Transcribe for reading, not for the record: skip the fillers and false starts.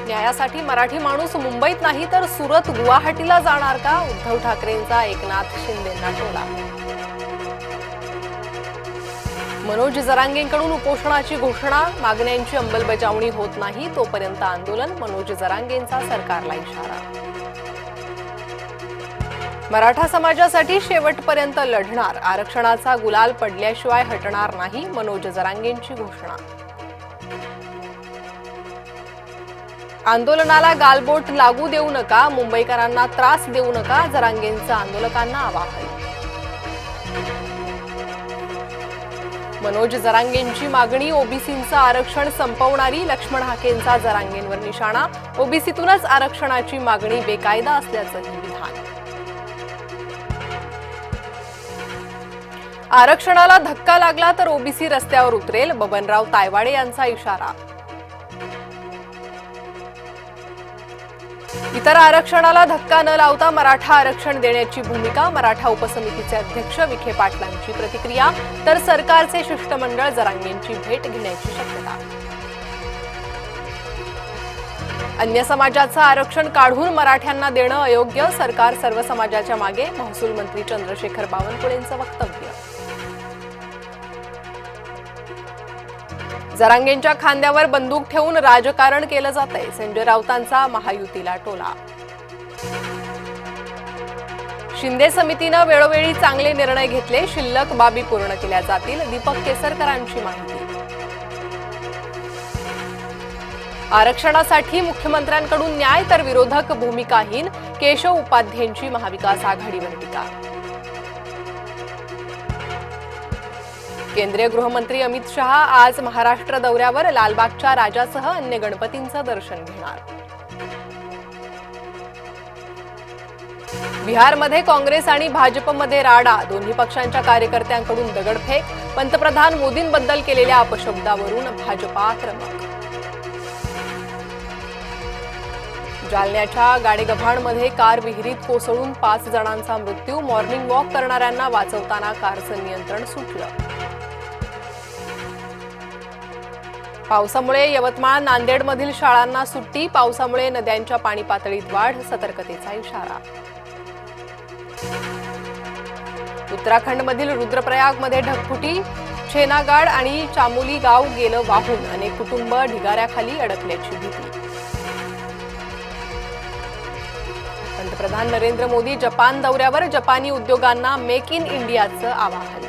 न्यायासाठी मराठी माणूस मुंबईत नाही तर सुरत गुवाहाटीला जाणार का? उद्धव ठाकरेंचा एकनाथ शिंदेंना टोला। मनोज जरांगेंकडून उपोषणाची घोषणा, मागण्यांची अंमलबजावणी होत नाही तोपर्यंत आंदोलन, मनोज जरांगेंचा सरकारला इशारा। मराठा समाजासाठी शेवटपर्यंत लढणार, आरक्षणाचा गुलाल पडल्याशिवाय हटणार नाही, मनोज जरांगेंची घोषणा। आंदोलनाला गालबोट लागू देऊ नका, मुंबईकरांना त्रास देऊ नका, जरांगेंचं आंदोलकांना आवाहन। मनोज जरांगेंची मागणी, ओबीसींचं आरक्षण संपवणारी, लक्ष्मण हाकेंचा जरांगेंवर निशाणा, ओबीसीतूनच आरक्षणाची मागणी बेकायदा असल्याचंही विधान। आरक्षणाला धक्का लागला तर ओबीसी रस्त्यावर उतरेल, बबनराव तायवाडे यांचा इशारा। इतर आरक्षणाला धक्का न लावता मराठा आरक्षण देण्याची भूमिका, मराठा उपसमितीचे अध्यक्ष विखे पाटलांची प्रतिक्रिया, तर सरकारचे शिष्टमंडळ जरांगेंची भेट घेण्याची शक्यता। अन्य समाजाचं आरक्षण काढून मराठ्यांना देणं अयोग्य, सरकार सर्व समाजाच्या मागे, महसूल मंत्री चंद्रशेखर बावनकुळेंचं वक्तव्य। जरांगेंच्या खांद्यावर बंदूक ठेवून राजकारण केलं जातंय, संजय राऊतांचा महायुतीला टोला। शिंदे समितीनं वेळोवेळी चांगले निर्णय घेतले, शिल्लक बाबी पूर्ण केल्या जातील, दीपक केसरकरांची माहिती। आरक्षणासाठी मुख्यमंत्र्यांकडून न्याय तर विरोधक भूमिकाहीन, केशव उपाध्यायांची महाविकास आघाडीवर टीका। केंद्रीय गृहमंत्री अमित शहा आज महाराष्ट्र दौऱ्यावर, लालबागच्या राजासह अन्य गणपतींचं दर्शन घेणार। बिहारमध्ये काँग्रेस आणि भाजपमध्ये राडा, दोन्ही पक्षांच्या कार्यकर्त्यांकडून दगडफेक, पंतप्रधान मोदींबद्दल केलेल्या अपशब्दावरून भाजपा आक्रमक। जालन्याच्या गाडेगव्हाणमध्ये कार विहिरीत कोसळून 5 जणांचा मृत्यू, मॉर्निंग वॉक करणाऱ्यांना वाचवताना कारचं नियंत्रण सुटलं। पावसामुळे यवतमाळ नांदेडमधील शाळांना सुट्टी, पावसामुळे नद्यांच्या पाणी पातळीत वाढ, सतर्कतेचा इशारा। उत्तराखंडमधील रुद्रप्रयागमध्ये ढगफुटी, छेनागाड आणि चामोली गाव गेलं वाहून, अनेक कुटुंब ढिगाऱ्याखाली अडकल्याची भीती। पंतप्रधान नरेंद्र मोदी जपान दौऱ्यावर, जपानी उद्योगांना मेक इन इंडियाचं आवाहन।